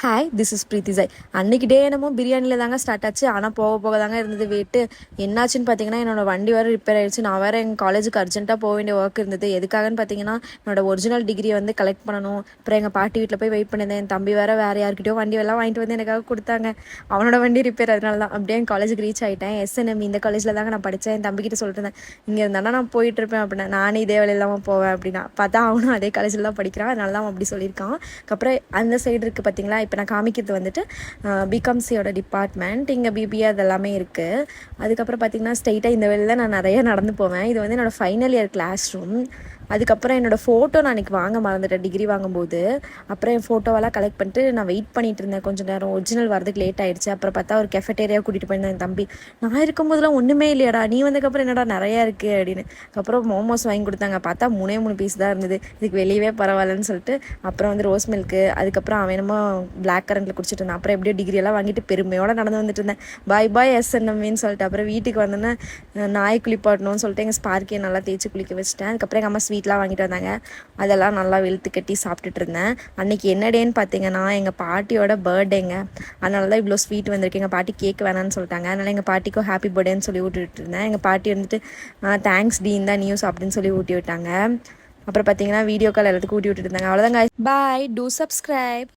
Hi, this is பிரீத்தி சாய். அன்றைக்கி டே என்னமோ பிரியாணியில் தாங்க ஸ்டார்ட் ஆச்சு. ஆனால் போக போக தாங்க இருந்தது வெயிட்டு. என்னாச்சுன்னு பார்த்தீங்கன்னா, என்னோடய வண்டி வேறு ரிப்பேர் ஆகிடுச்சு. நான் வேறு எங்கள் காலேஜுக்கு அர்ஜென்ட்டாக போக வேண்டிய ஒர்க் இருந்தது. எதுக்காகன்னு பார்த்தீங்கன்னா, என்னோட ஒரிஜினல் டிகிரியை வந்து கலெக்ட் பண்ணணும். அப்புறம் எங்கள் பாட்டி வீட்டில் போய் வெயிட் பண்ணியிருந்தேன். என் தம்பி வேறு யார்கிட்டயோ வண்டி எல்லாம் வாங்கிட்டு வந்து எனக்காக கொடுத்தாங்க. அவனோட வண்டி ரிப்பேர், அதனால தான் அப்படியே என் காலேஜுக்கு ரீச் ஆகிட்டேன். எஸ்என்எம் இந்த காலேஜில் தாங்க நான் படித்தேன். என் தம்பிக்கிட்ட சொல்லிட்டு இருந்தேன், இங்கே இருந்தாலும் நான் போயிட்டுருப்பேன் அப்படின்னா, நானே இதே வேலை இல்லாமல் போவேன் அப்படின்னா. பார்த்தா அவனும் அதே காலேஜில் தான் படிக்கிறான். அதனால தான் அவன் அப்படி சொல்லியிருக்கான். அப்புறம் அந்த சைடு இருக்குது பார்த்தீங்களா, இப்போ நான் காமிக்கிறது வந்துட்டு பிகாம்சியோட டிபார்ட்மெண்ட். இங்கே பிபிஏ அதெல்லாமே இருக்குது. அதுக்கப்புறம் பார்த்திங்கன்னா ஸ்ட்ரெயிட்டாக இந்த வழியில் நான் நிறைய நடந்து போவேன். இது வந்து என்னோடய ஃபைனல் இயர் கிளாஸ் ரூம். அதுக்கப்புறம் என்னோடய ஃபோட்டோ நான் இன்றைக்கி வாங்க மறந்துட்டேன் டிகிரி வாங்கும்போது. அப்புறம் என் ஃபோட்டோவெல்லாம் கலெக்ட் பண்ணிட்டு நான் வெயிட் பண்ணிகிட்டு இருந்தேன் கொஞ்சம் நேரம். ஒரிஜினல் வரதுக்கு லேட் ஆகிடுச்சு. அப்புறம் பார்த்தா ஒரு கெஃபட்டேரியா கூட்டிகிட்டு போயிருந்தேன் என் தம்பி. நான் இருக்கும்போதெல்லாம் ஒன்றுமே இல்லையாடா, நீ வந்ததுக்கப்புறம் என்னடா நிறையா இருக்குது அப்படின்னு. அப்புறம் மோமோஸ் வாங்கி கொடுத்தாங்க. பார்த்தா 3 பீஸ் தான் இருந்தது. இதுக்கு வெளியவே பரவாயில்லன்னு சொல்லிட்டு அப்புறம் வந்து ரோஸ் மில்க்கு, அதுக்கப்புறம் அவன் என்னமோ பிளாக் கரண்ட்டில் குடிச்சிட்டு இருந்தான். அப்புறம் எப்படியோ டிகிரியெல்லாம் வாங்கிட்டு பெருமையோடு நடந்து வந்துட்டு இருந்தேன். பாய் பாய் எஸ்என்எம்மின்னு சொல்லிட்டு. அப்புறம் வீட்டுக்கு வந்தோன்னே நாய் குளிப்பாட்டணும்னு சொல்லிட்டு எங்கள் ஸ்பார்க்கியை நல்லா தேய்ச்சி குளிக்க வச்சுட்டேன். அதுக்கப்புறம் எங்கள் அம்மா ஸ்வீட்லாம் வாங்கிட்டு வந்தாங்க. அதெல்லாம் நல்லா வெளுத்து கட்டி சாப்பிட்டுட்டு இருந்தேன். அன்றைக்கி என்ன டேன்னு பார்த்தீங்கன்னா, எங்கள் பாட்டியோட பர்த்டேங்க. அதனால தான் இவ்வளோ ஸ்வீட் வந்திருக்கு. எங்கள் பாட்டி கேக் வேணான்னு சொல்லிட்டாங்க. அதனால் எங்கள் பாட்டிக்கும் ஹாப்பி பர்த்டேன்னு சொல்லி ஊட்டிவிட்டு இருந்தேன். எங்கள் பாட்டி வந்துட்டு தேங்க்ஸ் டீன் தான் நியூஸ் அப்படின்னு சொல்லி ஊட்டி விட்டாங்க. அப்புறம் பார்த்தீங்கன்னா வீடியோ கால் எல்லாத்துக்கும் ஊட்டி விட்டுட்டு இருந்தாங்க. அவ்வளோதாங்க. பாய், டூ சப்ஸ்கிரைப்.